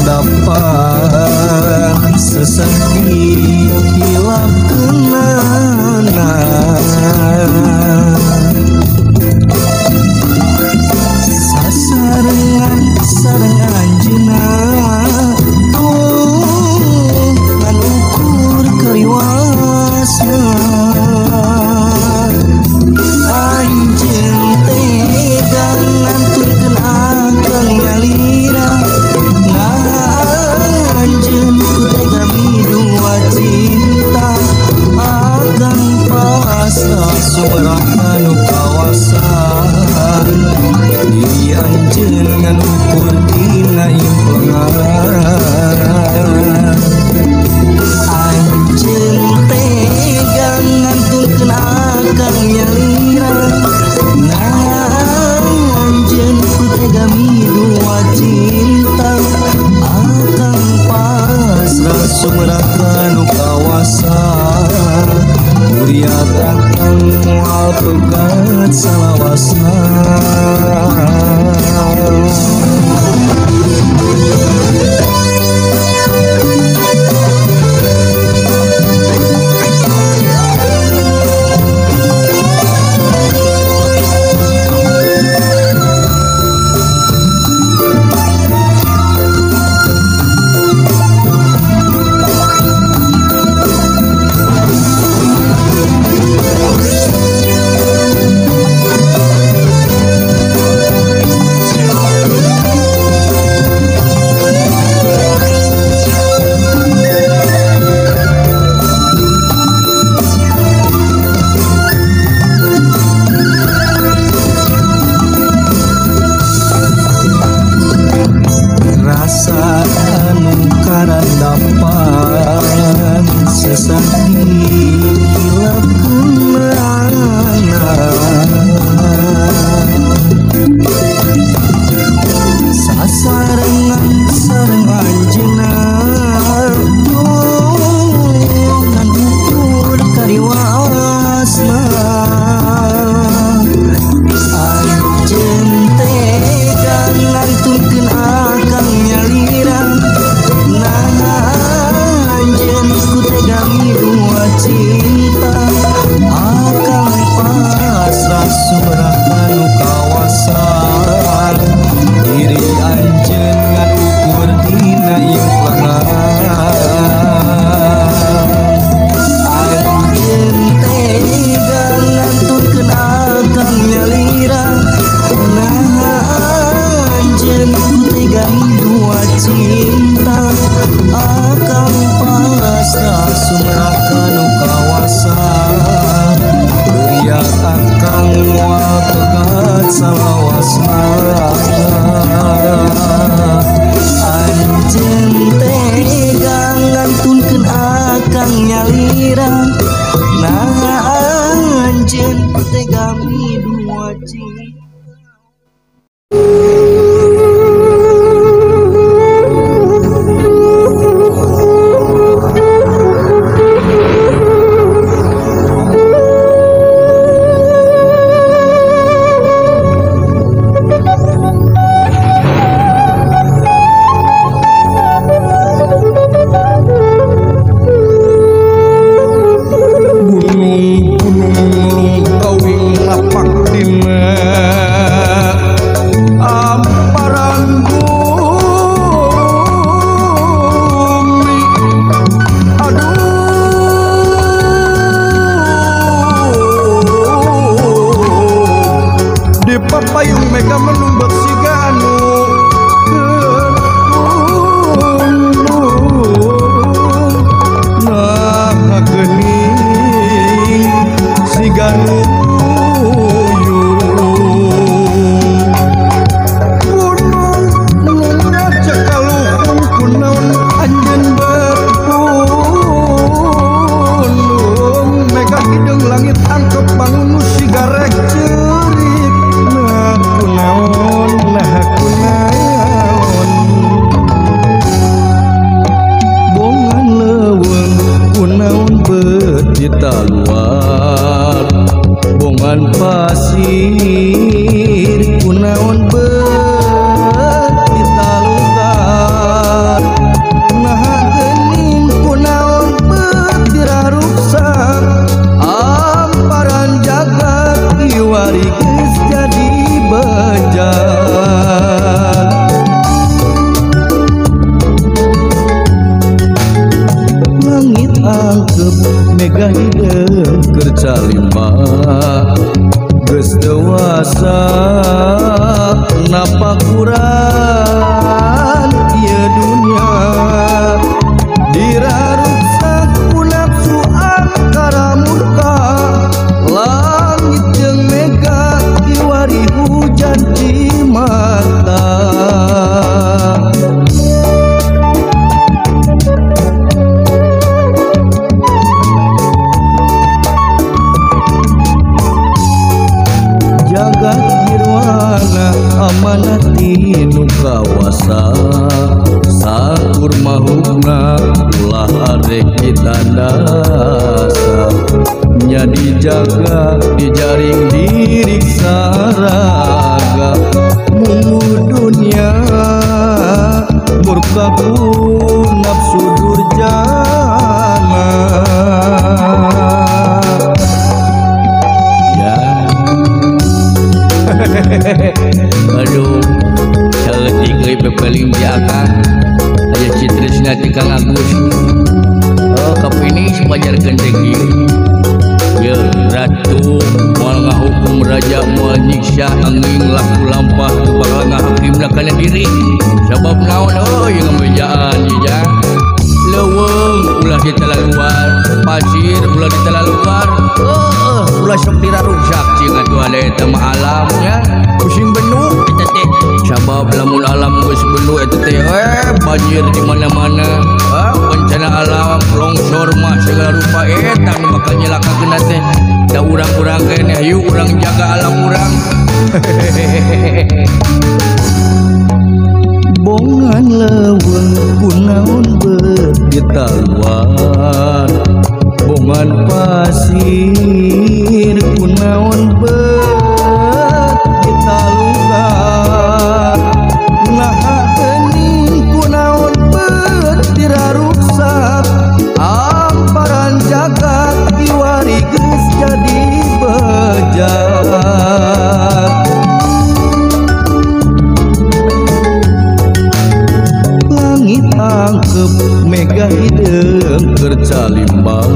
dapat sesekali hilap kenangan sasarengan sareng anjeunna ngan ukur kariwasna anjeun teh nganturkeun akang ngalira amanati nu kawasa sakur mahukna ulah arek ditandasa nya dijaga dijaring diri saraga mungu dunia murkaku nafsu durjana ya aduh caletik euy pepeling di akang aya citresna ti Kang Agus oh kapini sepajarkeun teh kieu ya ratu moal ngahukum raja moal nyiksa angin laku lampah bakal ngahakimna kana diri sabab naon euy ngamejaan ieu leuweung ulah ditelaluar pasir ulah ditelaluar ulah sok dirarugsak cing atuh ada eta mah alamnya pusing benu eta teh sabab lamun alam geus benu eta teh banjir di mana-mana bencana alam longsor mah segala rupa eta nu bakal nyelakakeun teh da urang-urang keneh yuk urang jaga alam urang bongan leuweung kunaon beut ditaluar bongan pasir kunaon beut ditaluar naha geuning kunaon beut diraruksak amparan jagat kiwari geus jadi bejat langit angkep mega hideung kerja limbah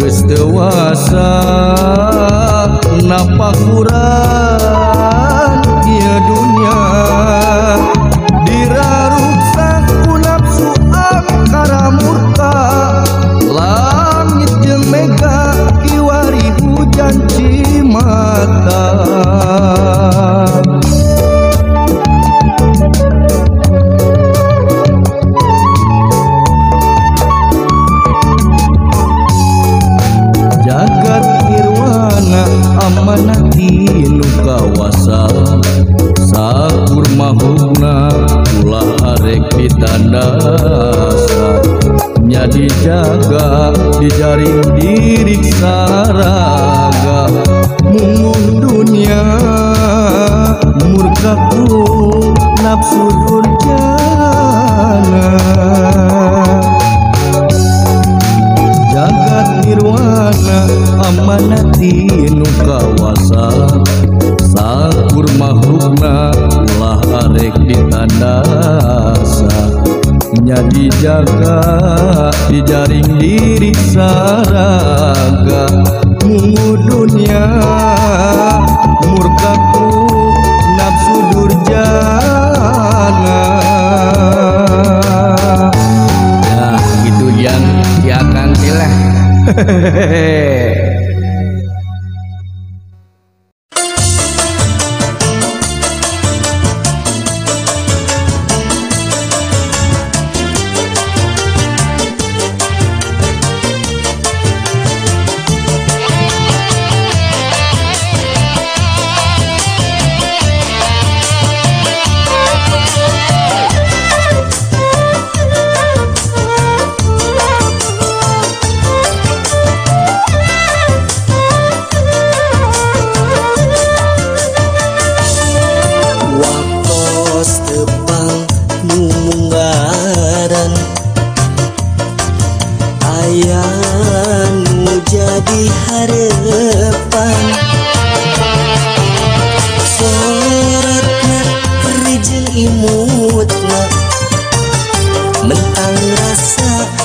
geus dewasa napakuran ieu dunya diraruksak ku nafsu angkara murka langit jeung mega kiwari hujan cimata jagat nirwana amanati nu kawasa sakur mahukna ulah arek ditandasa nya dijaga dijaring diri saraga munguh dunia murkaku nafsu durjana jagat nirwana amanati nu kawasa sakur mahukna ulah arek ditandasa nya dijaga dijaring diri saraga mungu dunia murkaku nafsu durjana nah gitu yang diakan tilah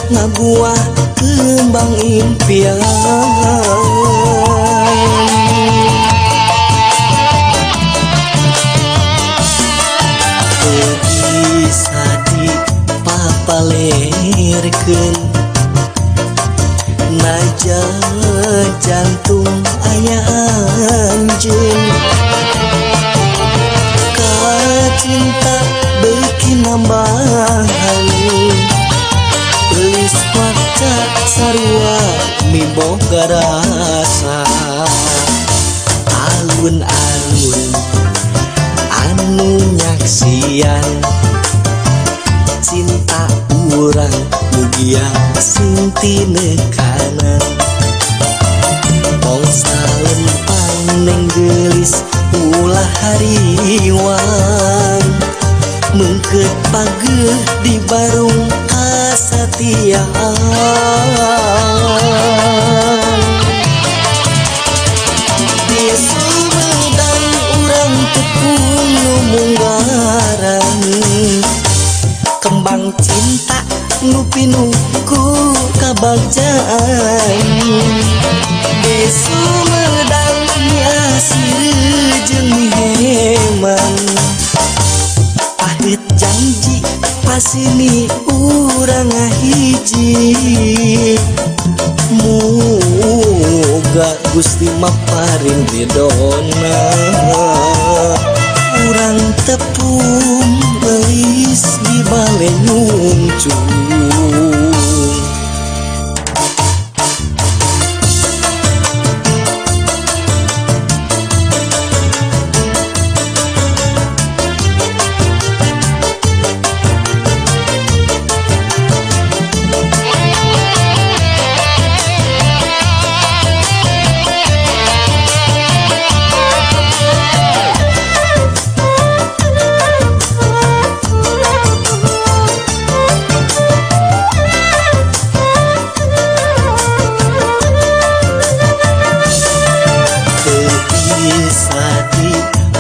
ngabuah kembang impian bisa dipapalerkeun naja jantung aya anjeun ka cinta beuki nambahan geus waca sarua miboga rasa alun-alun nyaksian cinta urang mugia sing tinekanan tong salempang neng gelis ulah hariwan mengket pageuh di barung kasatiaan di Sumedang urang tepung munggaran kembang cinta nu pinuku kabagjaan di Sumedang asir jeung heman pahit janji pasini urang ngahiji muga Gusti maparin ridona urang tepung gelis di bale nyungcung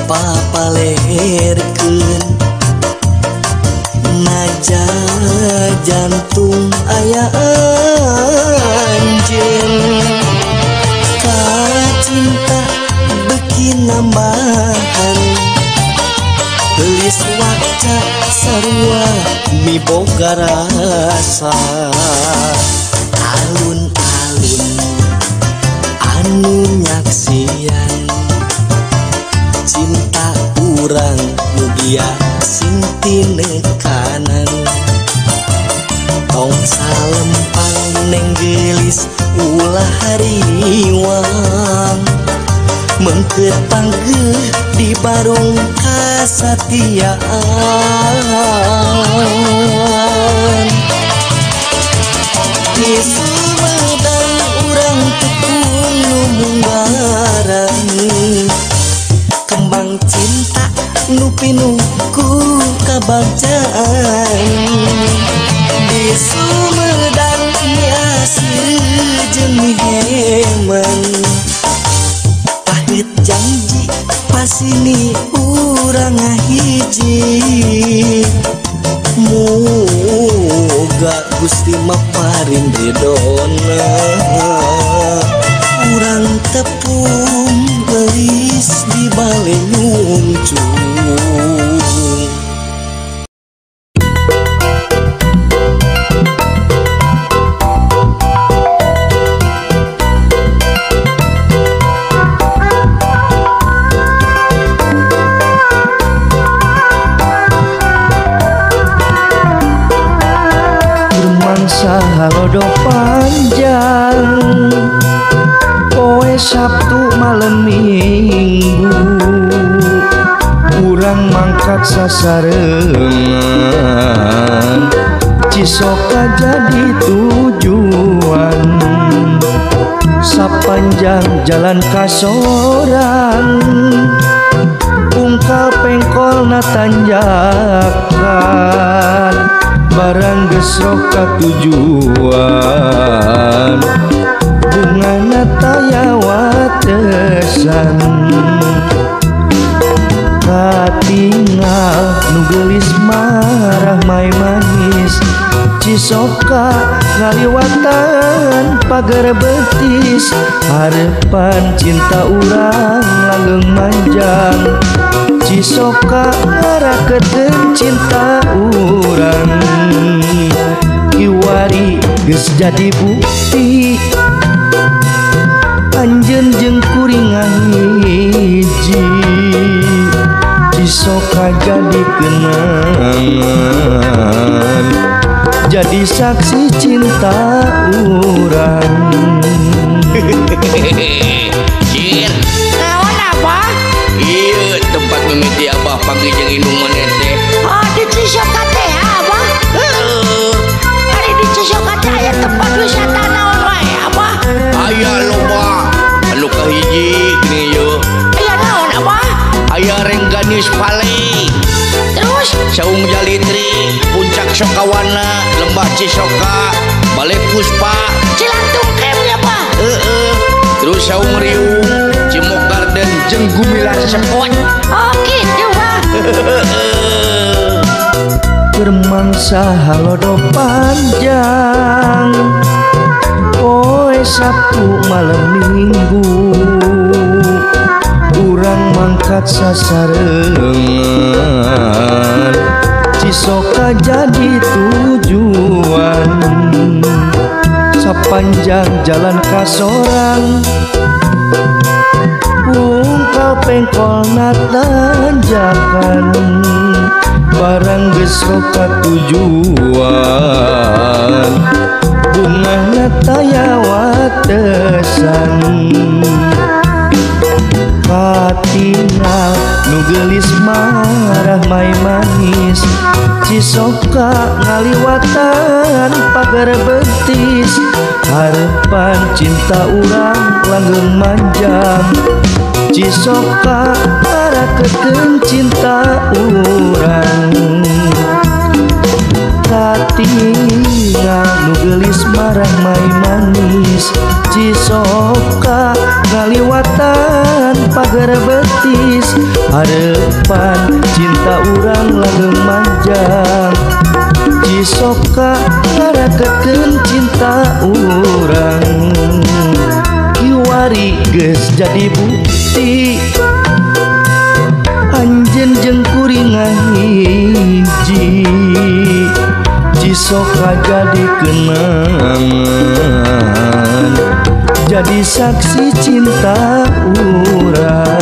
papalerkeun naja jantung aya anjeun ka cinta beki nambahan geus waca sarua miboga rasa alun-alun anu nyaksian cinta urang mugia sing tinekanan tong salempang neng gelis ulah hariwang mengket panggeuh di barung kasatiaan di Sumedang urang tepung munggaran kembang cinta nu pinuku kabagjaan di Sumedang asir jeung heman pahit janji pasini urang ngahiji muga Gusti maparin ridona urang tepung gelis di bale nyungcung Halodo panjang poe Sabtu malam Minggu urang mangkat sasarengan Cisoka jadi tujuan sapanjang jalan kasoran ungkal pengkolna tanjakan barang gesrok ka tujuan bungana taya watesan katingal nu geulis marah mai manis Cisoka ngaliwatan pagar betis harepan cinta urang langgeng manjang Cisoka ngarakeun cinta urang kiwari geus jadi bukti anjeun jeung kuring ngahiji Cisoka jadi kenangan jadi saksi cinta urang Cir naon apa? Ieu tempat mimiti abah pagi jeung indung manete. Oh di Cisoka teh abah. Ari di Cisoka teh aya tempat wisata naon wae abah? Aya loba anu kahiji gini yeuh. Aya naon abah? Aya Rengganis Pale. Terus Saung Jalitri, Puncak Sokawana, Lembah Cisoka, Balai Puspa, Cilantung Camp ya Pak. terus Saung Riung, Cimok Garden, jeung Gumilar Sepot. Oh gitu Pak. bermangsa halodo panjang poe Sabtu malam Minggu urang mangkat sasarengan Cisoka jadi tujuan sepanjang jalan kasorang pungkal pengkol tanjakan barang geus ka tujuan bungana taya watesan katingal nu geulis marah mai manis Cisoka ngaliwatan pagar betis harapan cinta urang langgeng manjang Cisoka arakeun cinta urang katingal nu geulis marah mai manis Cisoka ngaliwatan pagar betis harapan cinta urang langgeng manjang Cisoka arakeun cinta urang kiwari geus jadi bukti anjeun jeung kuring ngahiji Cisoka jadi kenangan jadi saksi cinta urang